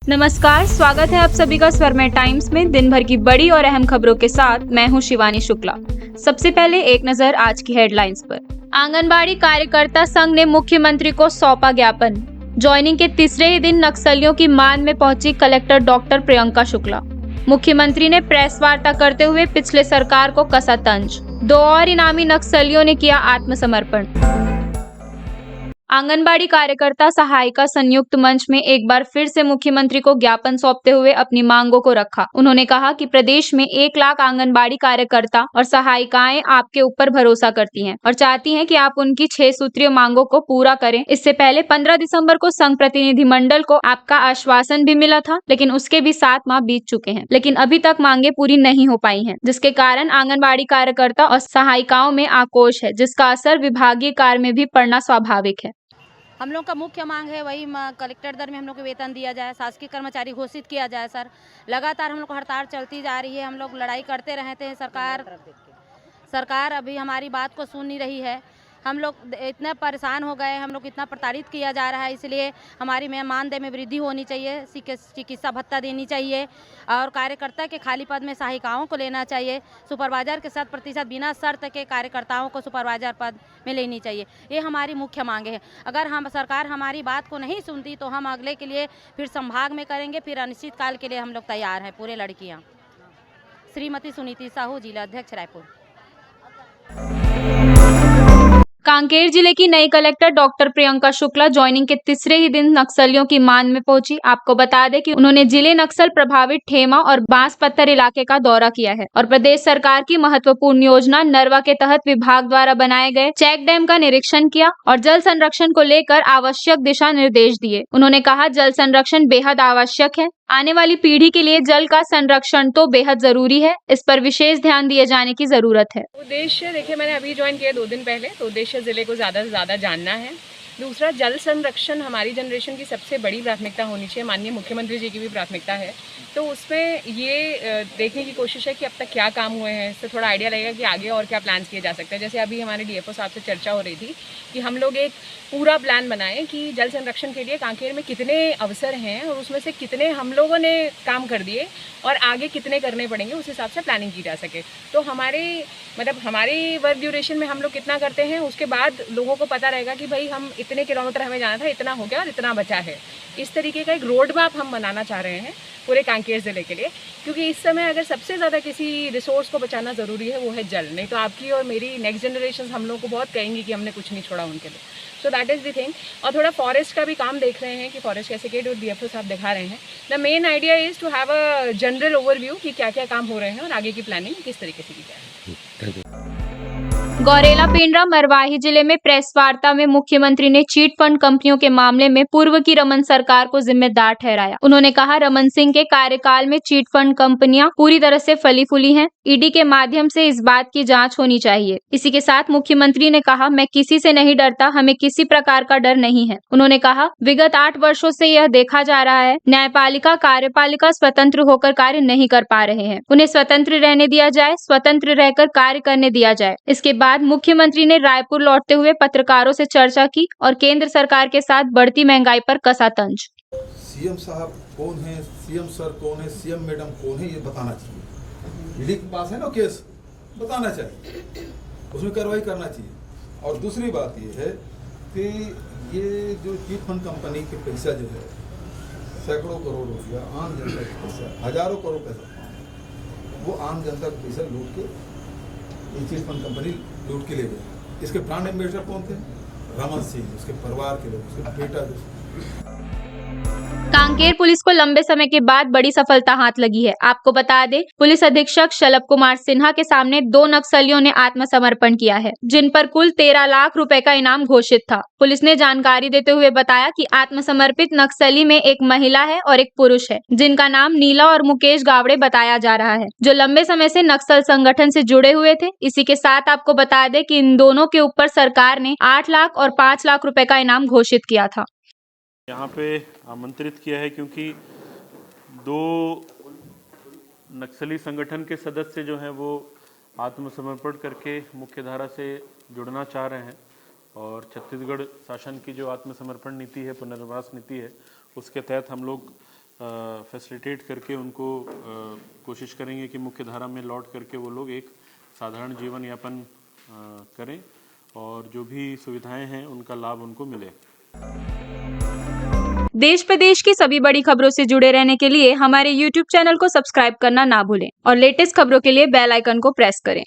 नमस्कार, स्वागत है आप सभी का स्वरमय टाइम्स में दिन भर की बड़ी और अहम खबरों के साथ मैं हूं शिवानी शुक्ला। सबसे पहले एक नजर आज की हेडलाइंस पर। आंगनबाड़ी कार्यकर्ता संघ ने मुख्यमंत्री को सौंपा ज्ञापन। ज्वाइनिंग के तीसरे ही दिन नक्सलियों की मान में पहुंची कलेक्टर डॉक्टर प्रियंका शुक्ला। मुख्यमंत्री ने प्रेस वार्ता करते हुए पिछले सरकार को कसा तंज। 2 और इनामी नक्सलियों ने किया आत्मसमर्पण। आंगनबाड़ी कार्यकर्ता सहायिका संयुक्त मंच में एक बार फिर से मुख्यमंत्री को ज्ञापन सौंपते हुए अपनी मांगों को रखा। उन्होंने कहा कि प्रदेश में 1 लाख आंगनबाड़ी कार्यकर्ता और सहायिकाएं आपके ऊपर भरोसा करती हैं और चाहती हैं कि आप उनकी 6 सूत्रीय मांगों को पूरा करें। इससे पहले 15 दिसंबर को संघ प्रतिनिधिमंडल को आपका आश्वासन भी मिला था, लेकिन उसके भी 7 माह बीत चुके हैं, लेकिन अभी तक मांगे पूरी नहीं हो पाई हैं, जिसके कारण आंगनबाड़ी कार्यकर्ता और सहायिकाओं में आक्रोश है, जिसका असर विभागीय कार्य में भी पड़ना स्वाभाविक है। हम लोग का मुख्य मांग है वही कलेक्टर दर में हम लोग को वेतन दिया जाए, शासकीय कर्मचारी घोषित किया जाए। सर, लगातार हम लोग को हड़ताल चलती जा रही है, हम लोग लड़ाई करते रहते हैं। सरकार अभी हमारी बात को सुन नहीं रही है। हम लोग इतने परेशान हो गए, हम लोग इतना प्रताड़ित किया जा रहा है, इसलिए हमारी मानदेय में वृद्धि होनी चाहिए, चिकित्सा भत्ता देनी चाहिए और कार्यकर्ता के खाली पद में सहायिकाओं को लेना चाहिए। सुपरवाइजर के 7% बिना शर्त के कार्यकर्ताओं को सुपरवाइजर पद में लेनी चाहिए। ये हमारी मुख्य मांगे हैं। अगर हम सरकार हमारी बात को नहीं सुनती तो हम अगले के लिए फिर संभाग में करेंगे, फिर अनिश्चित काल के लिए हम लोग तैयार हैं, पूरे लड़कियाँ। श्रीमती सुनीति साहू, जिला अध्यक्ष, रायपुर। कांकेर जिले की नई collector doctor Priyanka Shukla joining के तीसरे ही दिन नक्सलियों की मान में पहुंची। आपको बता दें कि उन्होंने जिले नक्सल प्रभावित ठेमा और बांस पत्थर इलाके का दौरा किया है और प्रदेश सरकार की महत्वपूर्ण योजना नरवा के तहत विभाग द्वारा बनाए गए चेक डैम का निरीक्षण किया और जल संरक्षण को लेकर आवश्यक दिशा निर्देश दिए। उन्होंने कहा, जल संरक्षण बेहद आवश्यक है। आने वाली पीढ़ी के लिए जल का संरक्षण तो बेहद जरूरी है। इस पर विशेष ध्यान दिए जाने की जरूरत है। उद्देश्य देखिए, मैंने अभी ज्वाइन किया 2 दिन पहले, तो उद्देश्य जिले को ज़्यादा से ज़्यादा जानना है। दूसरा, जल संरक्षण हमारी जनरेशन की सबसे बड़ी प्राथमिकता होनी चाहिए, माननीय मुख्यमंत्री जी की भी प्राथमिकता है। तो उसमें ये देखने की कोशिश है कि अब तक क्या काम हुए हैं, इससे थोड़ा आइडिया लगेगा कि आगे और क्या प्लान किए जा सकते हैं। जैसे अभी हमारे डीएफओ साहब से चर्चा हो रही थी कि हम लोग एक पूरा प्लान बनाएं कि जल संरक्षण के लिए कांकेर में कितने अवसर हैं और उसमें से कितने हम लोगों ने काम कर दिए और आगे कितने करने पड़ेंगे, उस हिसाब से प्लानिंग की जा सके। तो हमारी वर्क ड्यूरेशन में हम लोग कितना करते हैं, उसके बाद लोगों को पता रहेगा कि भाई हम इतने किलोमीटर हमें जाना था, इतना हो गया और इतना बचा है। इस तरीके का एक रोड मैप हम बनाना चाह रहे हैं पूरे कांकेर ज़िले के लिए, क्योंकि इस समय अगर सबसे ज़्यादा किसी रिसोर्स को बचाना ज़रूरी है वो है जल। नहीं तो आपकी और मेरी नेक्स्ट जनरेशन हम लोग को बहुत कहेंगी कि हमने कुछ नहीं छोड़ा उनके लिए। So that is the thing. और थोड़ा फॉरेस्ट का भी काम देख रहे हैं कि फॉरेस्ट कैसे के डीएफओ साहब दिखा रहे हैं। The main idea is to have a general overview कि क्या क्या काम हो रहे हैं और आगे की प्लानिंग किस तरीके से की जाए। गौरेला पेंड्रा मरवाही जिले में प्रेस वार्ता में मुख्यमंत्री ने चीट फंड कंपनियों के मामले में पूर्व की रमन सरकार को जिम्मेदार ठहराया। उन्होंने कहा, रमन सिंह के कार्यकाल में चीट फंड कंपनियां पूरी तरह से फली फूली हैं। ईडी के माध्यम से इस बात की जांच होनी चाहिए। इसी के साथ मुख्यमंत्री ने कहा, मैं किसी से नहीं डरता, हमें किसी प्रकार का डर नहीं है। उन्होंने कहा, विगत 8 वर्षों से यह देखा जा रहा है, न्यायपालिका कार्यपालिका स्वतंत्र होकर कार्य नहीं कर पा रहे हैं। उन्हें स्वतंत्र रहने दिया जाए, स्वतंत्र रहकर कार्य करने दिया जाए। इसके बाद मुख्यमंत्री ने रायपुर लौटते हुए पत्रकारों से चर्चा की और केंद्र सरकार के साथ बढ़ती महंगाई पर कसा तंज। सीएम साहब कौन है, सीएम सर कौन है, सीएम मैडम कौन है, ये बताना चाहिए। ईडी के पास है ना केस, बताना चाहिए, उसमें कार्रवाई करना चाहिए। और दूसरी बात ये है कि ये जो चीट फंड कंपनी के पैसा जो है, सैकड़ों करोड़ रुपया आम जनता का पैसा, हजारों करोड़ पैसा, वो आम जनता का पैसा लूट के चीट फंड कंपनी लूट के ले गए। इसके ब्रांड एम्बेसडर कौन थे? रमन सिंह, उसके परिवार के लोग, उसके बेटा। कांकेर पुलिस को लंबे समय के बाद बड़ी सफलता हाथ लगी है। आपको बता दें, पुलिस अधीक्षक शलभ कुमार सिन्हा के सामने 2 नक्सलियों ने आत्मसमर्पण किया है, जिन पर कुल 13 लाख रुपए का इनाम घोषित था। पुलिस ने जानकारी देते हुए बताया कि आत्मसमर्पित नक्सली में एक महिला है और एक पुरुष है, जिनका नाम नीला और मुकेश गावड़े बताया जा रहा है, जो लंबे समय से नक्सल संगठन से जुड़े हुए थे। इसी के साथ आपको बता दें कि इन दोनों के ऊपर सरकार ने 8 लाख और 5 लाख रुपए का इनाम घोषित किया था। यहाँ पे आमंत्रित किया है क्योंकि 2 नक्सली संगठन के सदस्य जो हैं वो आत्मसमर्पण करके मुख्यधारा से जुड़ना चाह रहे हैं और छत्तीसगढ़ शासन की जो आत्मसमर्पण नीति है, पुनर्वास नीति है, उसके तहत हम लोग फैसिलिटेट करके उनको कोशिश करेंगे कि मुख्य धारा में लौट करके वो लोग एक साधारण जीवन यापन करें और जो भी सुविधाएं हैं उनका लाभ उनको मिले। देश प्रदेश की सभी बड़ी खबरों से जुड़े रहने के लिए हमारे YouTube चैनल को सब्सक्राइब करना ना भूलें और लेटेस्ट खबरों के लिए बेल आइकन को प्रेस करें।